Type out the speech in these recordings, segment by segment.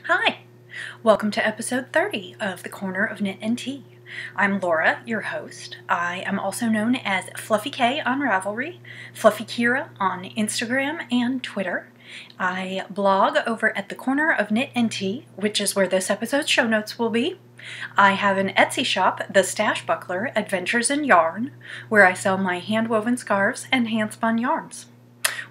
Hi! Welcome to episode 30 of The Corner of Knit and Tea. I'm Laura, your host. I am also known as Fluffy K on Ravelry, Fluffy Kira on Instagram and Twitter. I blog over at The Corner of Knit and Tea, which is where this episode's show notes will be. I have an Etsy shop, The Stash Buckler Adventures in Yarn, where I sell my hand-woven scarves and hand-spun yarns.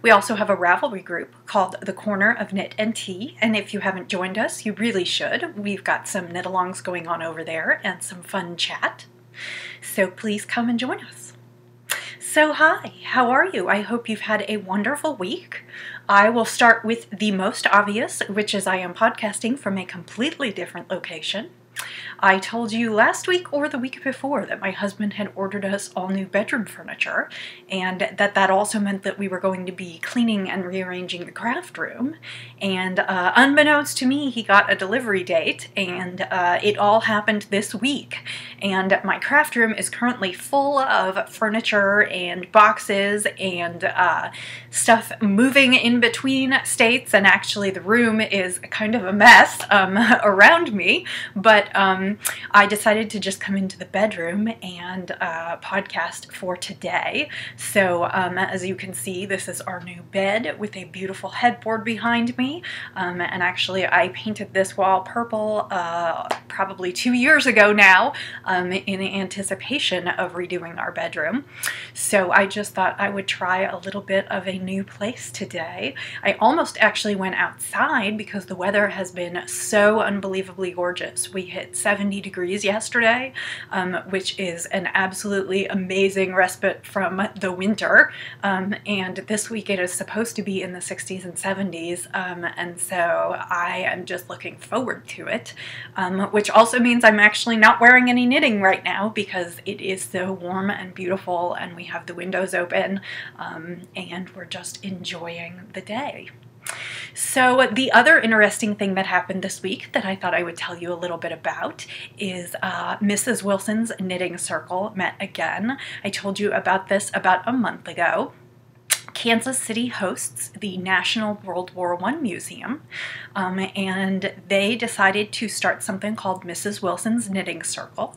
We also have a Ravelry group called The Corner of Knit and Tea, and if you haven't joined us, you really should. We've got some knit-alongs going on over there and some fun chat. So please come and join us. So hi, how are you? I hope you've had a wonderful week. I will start with the most obvious, which is I am podcasting from a completely different location. I told you last week or the week before that my husband had ordered us all new bedroom furniture, and that also meant that we were going to be cleaning and rearranging the craft room. And unbeknownst to me, he got a delivery date, and it all happened this week. And my craft room is currently full of furniture and boxes and stuff moving in between states, and actually the room is kind of a mess around me, but I decided to just come into the bedroom and podcast for today. So as you can see, this is our new bed with a beautiful headboard behind me, and actually I painted this wall purple probably 2 years ago now in anticipation of redoing our bedroom. So I just thought I would try a little bit of a new place today. I almost actually went outside because the weather has been so unbelievably gorgeous. We hit 70 degrees yesterday, which is an absolutely amazing respite from the winter, and this week it is supposed to be in the 60s and 70s, and so I am just looking forward to it, which also means I'm actually not wearing any knitting right now because it is so warm and beautiful and we have the windows open, and we're just enjoying the day. So the other interesting thing that happened this week that I thought I would tell you a little bit about is Mrs. Wilson's Knitting Circle met again. I told you about this about a month ago. Kansas City hosts the National World War I Museum, and they decided to start something called Mrs. Wilson's Knitting Circle.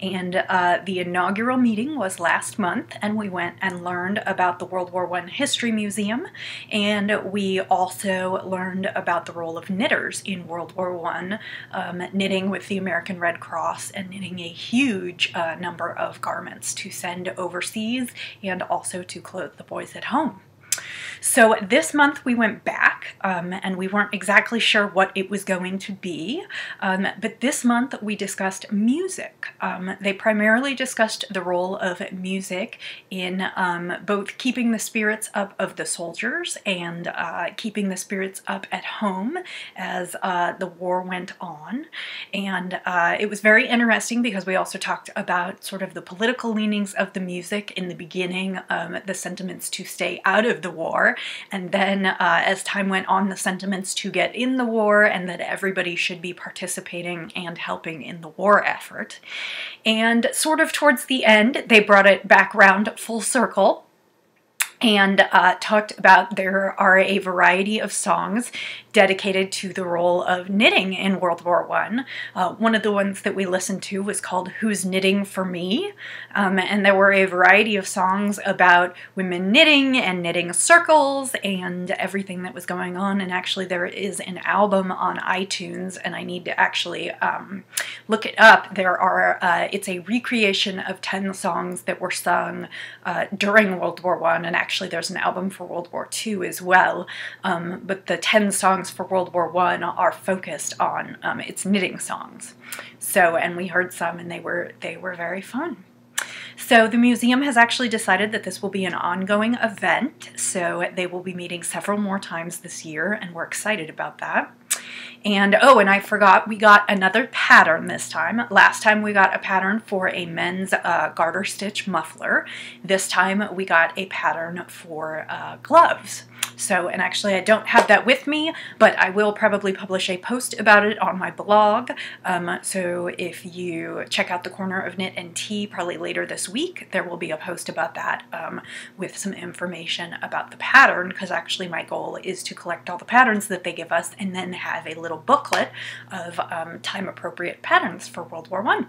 And the inaugural meeting was last month, and we went and learned about the World War I History Museum, and we also learned about the role of knitters in World War I, knitting with the American Red Cross and knitting a huge number of garments to send overseas and also to clothe the boys at home. So this month we went back, and we weren't exactly sure what it was going to be, but this month we discussed music. They primarily discussed the role of music in both keeping the spirits up of the soldiers and keeping the spirits up at home as the war went on. And it was very interesting because we also talked about sort of the political leanings of the music in the beginning, the sentiments to stay out of the war, and then as time went on, the sentiments to get in the war and that everybody should be participating and helping in the war effort. And sort of towards the end, they brought it back round full circle and talked about there are a variety of songs dedicated to the role of knitting in World War I. One of the ones that we listened to was called Who's Knitting for Me? And there were a variety of songs about women knitting and knitting circles and everything that was going on. And actually there is an album on iTunes, and I need to actually look it up. It's a recreation of 10 songs that were sung during World War I, and actually there's an album for World War II as well, but the 10 songs for World War I are focused on its knitting songs. So, and we heard some, and they were very fun. So the museum has actually decided that this will be an ongoing event, so they will be meeting several more times this year, and we're excited about that. And oh, and I forgot, we got another pattern this time. Last time we got a pattern for a men's garter stitch muffler. This time we got a pattern for gloves. So, and actually I don't have that with me, but I will probably publish a post about it on my blog. So if you check out the Corner of Knit and Tea probably later this week, there will be a post about that with some information about the pattern, because actually my goal is to collect all the patterns that they give us and then have a little booklet of time-appropriate patterns for World War I.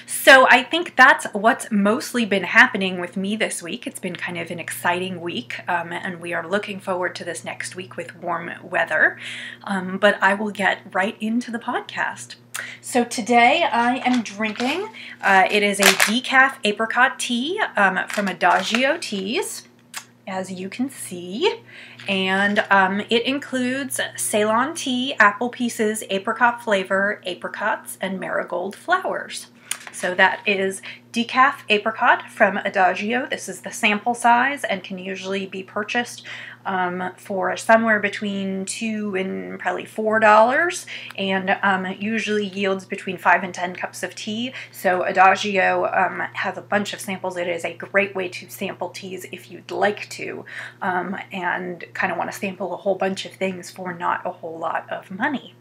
So I think that's what's mostly been happening with me this week. It's been kind of an exciting week, and we are looking forward to this next week with warm weather. But I will get right into the podcast. So today I am drinking, it is a decaf apricot tea from Adagio Teas, as you can see, and it includes Ceylon tea, apple pieces, apricot flavor, apricots, and marigold flowers. So that is decaf apricot from Adagio. This is the sample size and can usually be purchased for somewhere between $2 and probably $4, and usually yields between 5 and 10 cups of tea. So Adagio has a bunch of samples. It is a great way to sample teas if you'd like to, and kind of want to sample a whole bunch of things for not a whole lot of money.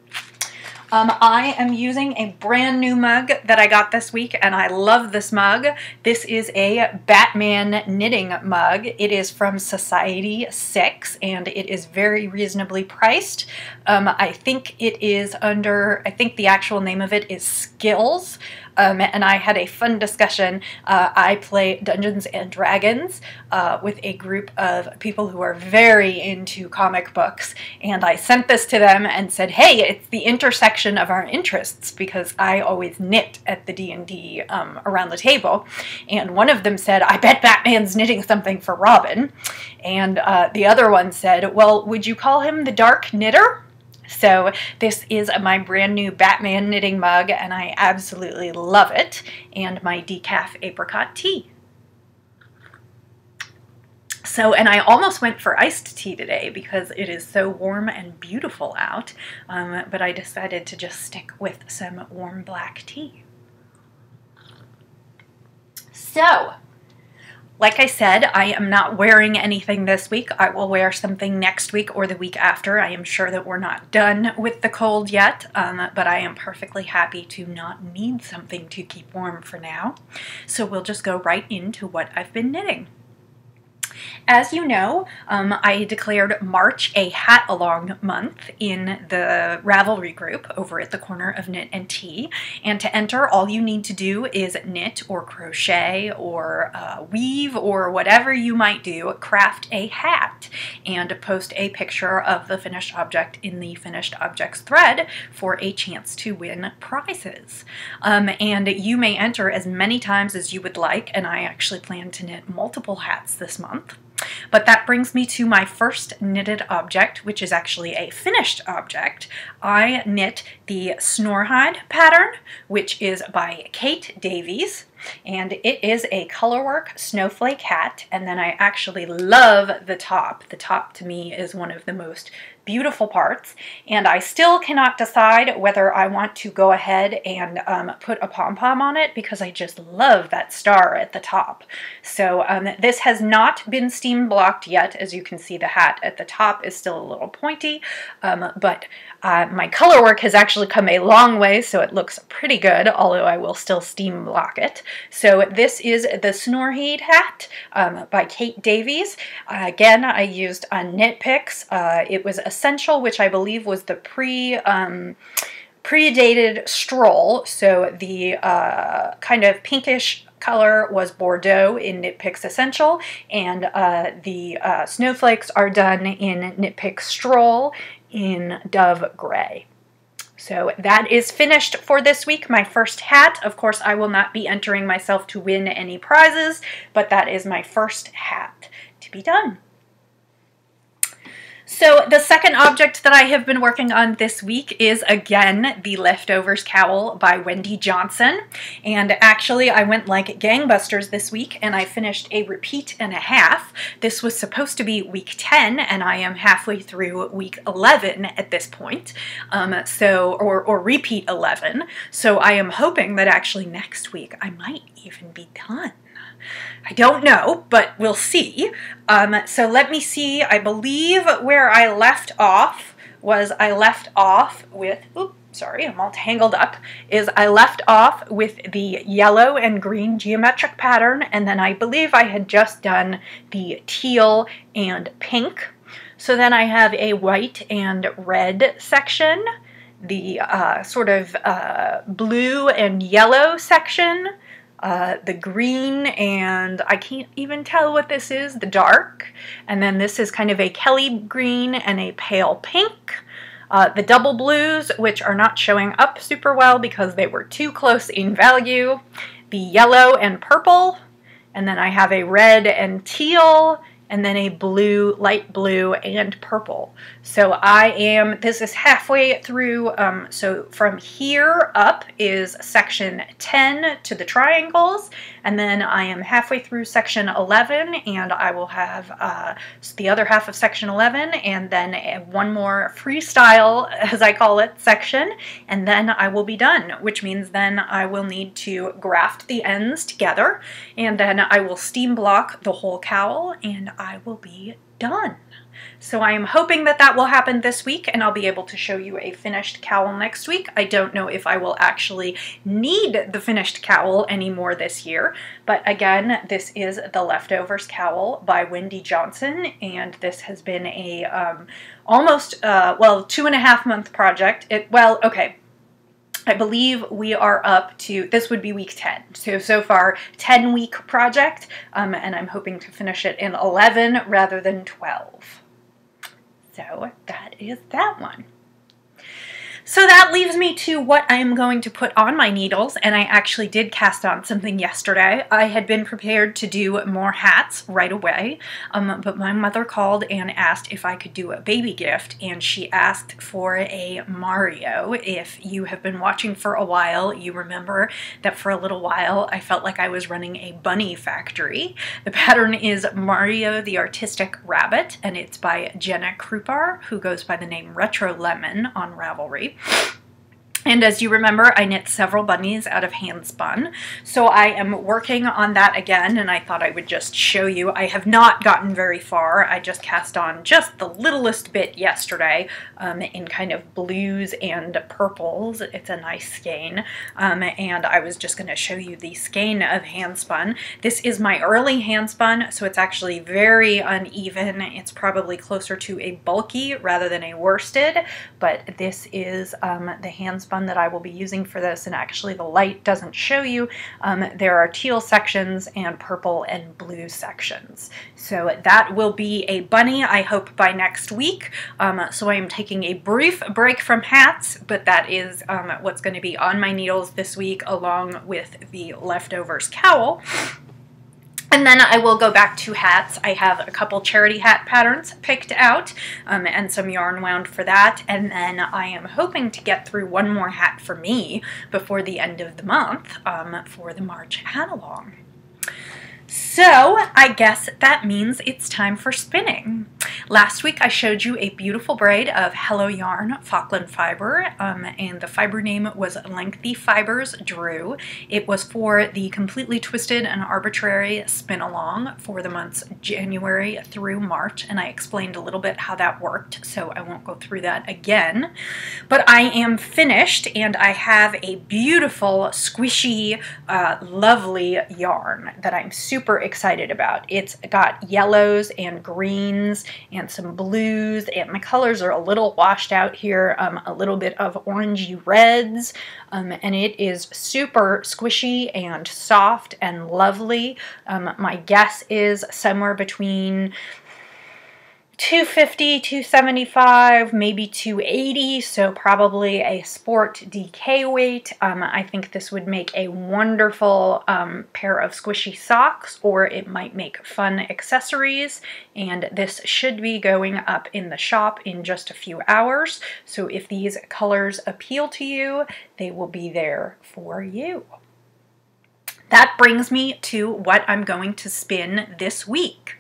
I am using a brand new mug that I got this week, and I love this mug. This is a Batman knitting mug. It is from Society 6, and it is very reasonably priced. I think it is under, I think the actual name of it is Skills. And I had a fun discussion. I play Dungeons and Dragons with a group of people who are very into comic books, and I sent this to them and said, hey, it's the intersection of our interests, because I always knit at the D&D around the table, and one of them said, I bet Batman's knitting something for Robin, and the other one said, well, would you call him the Dark Knitter? So this is my brand new Batman knitting mug, and I absolutely love it, and my decaf apricot tea. So, and I almost went for iced tea today because it is so warm and beautiful out, but I decided to just stick with some warm black tea. So, like I said, I am not wearing anything this week. I will wear something next week or the week after. I am sure that we're not done with the cold yet, but I am perfectly happy to not need something to keep warm for now. So we'll just go right into what I've been knitting. As you know, I declared March a hat-along month in the Ravelry group over at the Corner of Knit and Tea, and to enter, all you need to do is knit or crochet or weave or whatever you might do, craft a hat, and post a picture of the finished object in the Finished Objects thread for a chance to win prizes. And you may enter as many times as you would like, and I actually plan to knit multiple hats this month. But that brings me to my first knitted object, which is actually a finished object. I knit the Snorhide pattern, which is by Kate Davies, and it is a colorwork snowflake hat, and then I actually love the top. The top to me is one of the most beautiful parts, and I still cannot decide whether I want to go ahead and put a pom-pom on it, because I just love that star at the top. So this has not been steam blocked yet. As you can see, the hat at the top is still a little pointy, but my color work has actually come a long way, so it looks pretty good, although I will still steam block it. So this is the Snorhide hat by Kate Davies. Again, I used Knit Picks. It was Essential, which I believe was the predated Stroll, so the kind of pinkish color was Bordeaux in Knit Picks Essential, and the snowflakes are done in Knit Picks Stroll in Dove Gray. So that is finished for this week, my first hat. Of course, I will not be entering myself to win any prizes, but that is my first hat to be done. So the second object that I have been working on this week is, again, the Leftovers Cowl by Wendy Johnson. And actually, I went like gangbusters this week, and I finished a repeat and a half. This was supposed to be week 10, and I am halfway through week 11 at this point. Or repeat 11. So I am hoping that actually next week I might even be done. I don't know, but we'll see. So let me see. I believe where I left off was I left off with, oops, sorry, I'm all tangled up, is I left off with the yellow and green geometric pattern, and then I believe I had just done the teal and pink. So then I have a white and red section, the sort of blue and yellow section, the green, and I can't even tell what this is, the dark, and then this is kind of a Kelly green and a pale pink. The double blues, which are not showing up super well because they were too close in value, the yellow and purple, and then I have a red and teal, and then a blue, light blue, and purple. So this is halfway through, so from here up is section 10 to the triangles, and then I am halfway through section 11, and I will have the other half of section 11, and then one more freestyle, as I call it, section, and then I will be done, which means then I will need to graft the ends together, and then I will steam block the whole cowl, and I will be done. So I am hoping that that will happen this week, and I'll be able to show you a finished cowl next week. I don't know if I will actually need the finished cowl anymore this year, but again, this is the Leftovers cowl by Wendy Johnson, and this has been a almost, well, 2.5 month project. Okay. I believe we are up to, this would be week 10. So far, 10-week project, and I'm hoping to finish it in 11 rather than 12. So that is that one. So that leaves me to what I am going to put on my needles, and I actually did cast on something yesterday. I had been prepared to do more hats right away, but my mother called and asked if I could do a baby gift, and she asked for a Mario. If you have been watching for a while, you remember that for a little while I felt like I was running a bunny factory. The pattern is Mario the Artistic Rabbit, and it's by Jenna Krupar, who goes by the name Retro Lemon on Ravelry. And as you remember, I knit several bunnies out of hand spun, so I am working on that again, and I thought I would just show you. I have not gotten very far. I just cast on just the littlest bit yesterday in kind of blues and purples. It's a nice skein, and I was just going to show you the skein of hand spun. This is my early hand spun, so it's actually very uneven. It's probably closer to a bulky rather than a worsted, but this is the hand spun that I will be using for this, and actually the light doesn't show you. There are teal sections and purple and blue sections. So that will be a bunny, I hope, by next week. So I am taking a brief break from hats, but that is what's going to be on my needles this week, along with the Leftovers cowl. And then I will go back to hats. I have a couple charity hat patterns picked out and some yarn wound for that. And then I am hoping to get through one more hat for me before the end of the month for the March hat along. So I guess that means it's time for spinning. Last week I showed you a beautiful braid of Hello Yarn Falkland fiber, and the fiber name was Lengthy Fibers Drew. It was for the Completely Twisted and Arbitrary spin along for the months January through March, and I explained a little bit how that worked, so I won't go through that again. But I am finished, and I have a beautiful, squishy, lovely yarn that I'm super excited about. It's got yellows and greens and some blues, and my colors are a little washed out here, a little bit of orangey reds, and it is super squishy and soft and lovely. My guess is somewhere between 250, 275, maybe 280, so probably a sport DK weight. I think this would make a wonderful pair of squishy socks, or it might make fun accessories, and this should be going up in the shop in just a few hours, so if these colors appeal to you, they will be there for you. That brings me to what I'm going to spin this week.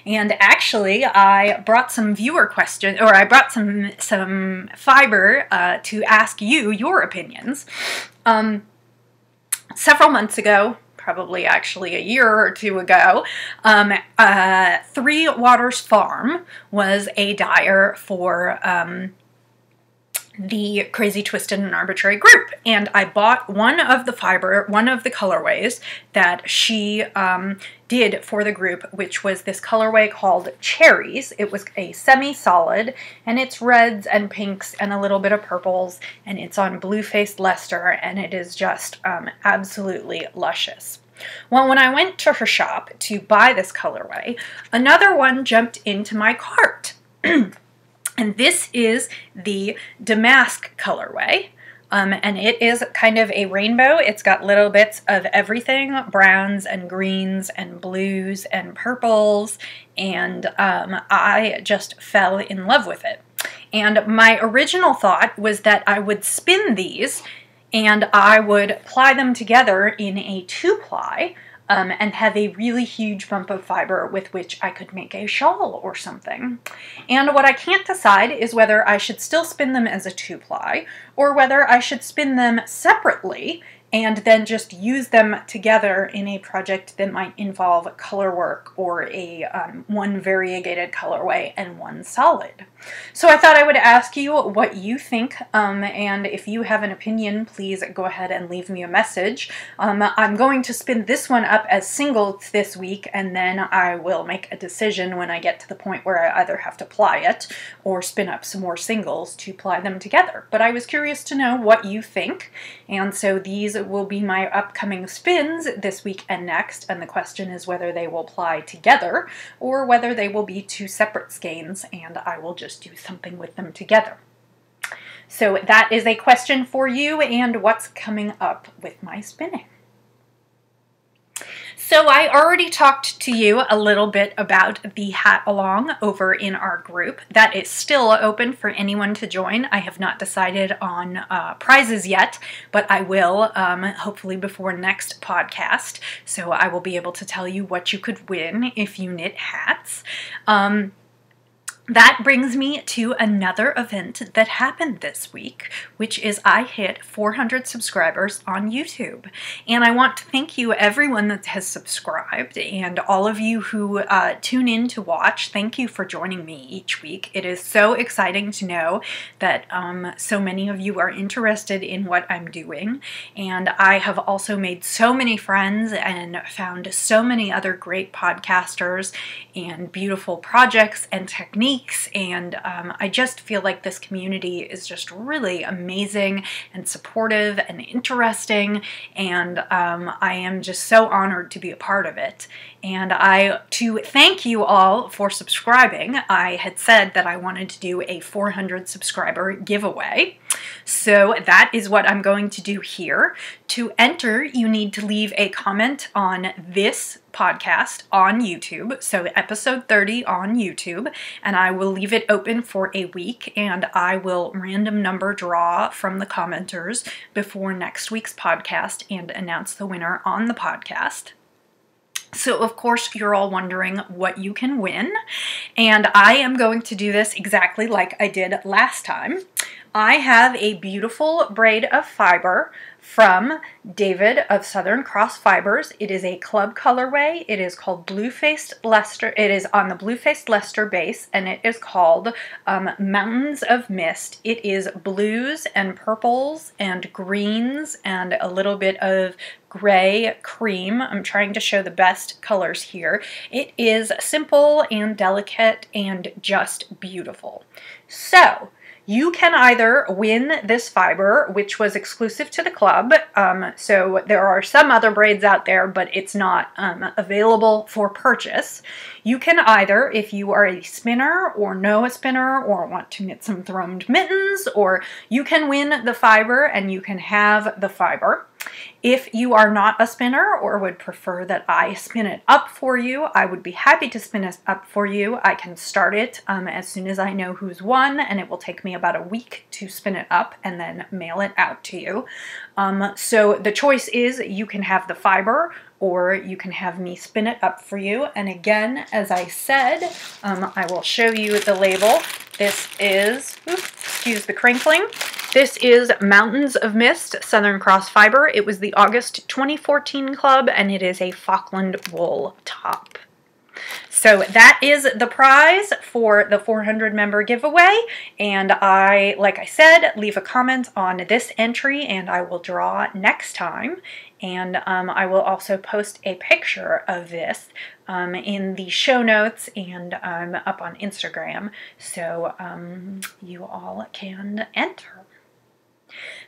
And actually, I brought some viewer questions, or I brought some fiber to ask you your opinions. Several months ago, probably actually a year or two ago, Three Waters Farm was a dyer for the Crazy Twisted and Arbitrary group, and I bought one of the colorways that she did for the group, which was this colorway called Cherries. It was a semi-solid, and it's reds and pinks and a little bit of purples, and it's on blue-faced Leicester, and it is just absolutely luscious. Well, when I went to her shop to buy this colorway, another one jumped into my cart. And this is the Damask colorway, and it is kind of a rainbow. It's got little bits of everything, browns and greens and blues and purples, and I just fell in love with it. And my original thought was that I would spin these and I would ply them together in a 2-ply, and have a really huge bump of fiber with which I could make a shawl or something. And what I can't decide is whether I should still spin them as a 2-ply or whether I should spin them separately and then just use them together in a project that might involve color work or a one variegated colorway and one solid. So I thought I would ask you what you think, and if you have an opinion, please go ahead and leave me a message. I'm going to spin this one up as singles this week, and then I will make a decision when I get to the point where I either have to ply it or spin up some more singles to ply them together. But I was curious to know what you think, and so these will be my upcoming spins this week and next, and the question is whether they will ply together or whether they will be two separate skeins and I will just do something with them together. So that is a question for you and what's coming up with my spinning. So I already talked to you a little bit about the hat along over in our group. That is still open for anyone to join. I have not decided on prizes yet, but I will hopefully before next podcast. So I will be able to tell you what you could win if you knit hats. That brings me to another event that happened this week, which is I hit 400 subscribers on YouTube. And I want to thank you, everyone that has subscribed, and all of you who tune in to watch. Thank you for joining me each week. It is so exciting to know that so many of you are interested in what I'm doing. And I have also made so many friends and found so many other great podcasters and beautiful projects and techniques. And I just feel like this community is just really amazing and supportive and interesting, and I am just so honored to be a part of it. And to thank you all for subscribing, I had said that I wanted to do a 400 subscriber giveaway. So that is what I'm going to do here. To enter, you need to leave a comment on this podcast on YouTube, so episode 30 on YouTube, and I will leave it open for a week, and I will random number draw from the commenters before next week's podcast and announce the winner on the podcast. So, of course, you're all wondering what you can win, and I am going to do this exactly like I did last time. I have a beautiful braid of fiber from David of Southern Cross Fibers. It is a club colorway. It is called Blue-Faced Leicester. It is on the Blue-Faced Leicester base, and it is called Mountains of Mist. It is blues and purples and greens and a little bit of gray cream. I'm trying to show the best colors here. It is simple and delicate and just beautiful. So, you can either win this fiber, which was exclusive to the club, so there are some other braids out there, but it's not available for purchase. You can either, if you are a spinner or know a spinner or want to knit some thrummed mittens, or you can win the fiber and you can have the fiber. If you are not a spinner or would prefer that I spin it up for you, I would be happy to spin it up for you. I can start it as soon as I know who's won, and it will take me about a week to spin it up and then mail it out to you. So the choice is you can have the fiber or you can have me spin it up for you. And again, as I said, I will show you the label. This is, excuse the crinkling. This is Mountains of Mist, Southern Cross Fibre. It was the August 2014 club, and it is a Falkland wool top. So that is the prize for the 400 member giveaway, and like I said, leave a comment on this entry and I will draw next time. And I will also post a picture of this in the show notes and up on Instagram, so you all can enter.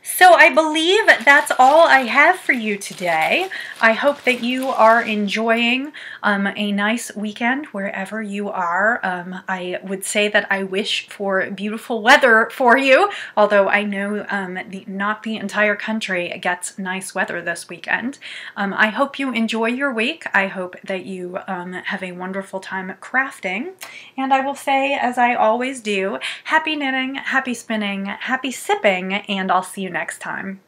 So I believe that's all I have for you today. I hope that you are enjoying a nice weekend wherever you are. I would say that I wish for beautiful weather for you, although I know not the entire country gets nice weather this weekend. I hope you enjoy your week. I hope that you have a wonderful time crafting. And I will say, as I always do, happy knitting, happy spinning, happy sipping, and I'll see you next time.